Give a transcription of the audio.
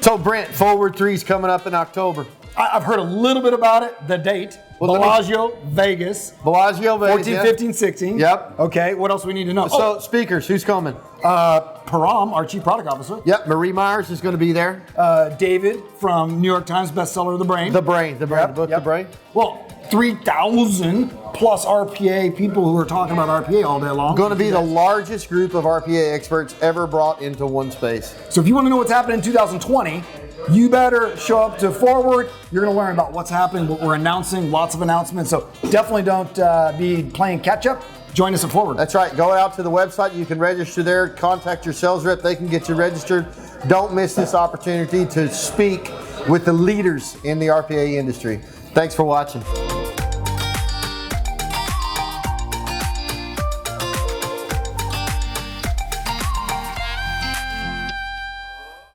So Brent, Forward 3's coming up in October. I've heard a little bit about it. The date, Bellagio, Vegas. Bellagio, Vegas. 14, 15, 16. Yep. Okay, what else we need to know? So speakers, who's coming? Param, our Chief Product Officer. Yep, Marie Myers is going to be there. David from New York Times bestseller, The Brain. The Brain, the book, The Brain. Well, 3,000 plus RPA people who are talking about RPA all day long. Going to be the largest group of RPA experts ever brought into one space. So if you want to know what's happening in 2020, you better show up to Forward. You're going to learn about what's happening, what we're announcing, lots of announcements. So definitely don't be playing catch up. Join us at Forward. That's right. Go out to the website. You can register there. Contact your sales rep. They can get you registered. Don't miss this opportunity to speak with the leaders in the RPA industry. Thanks for watching.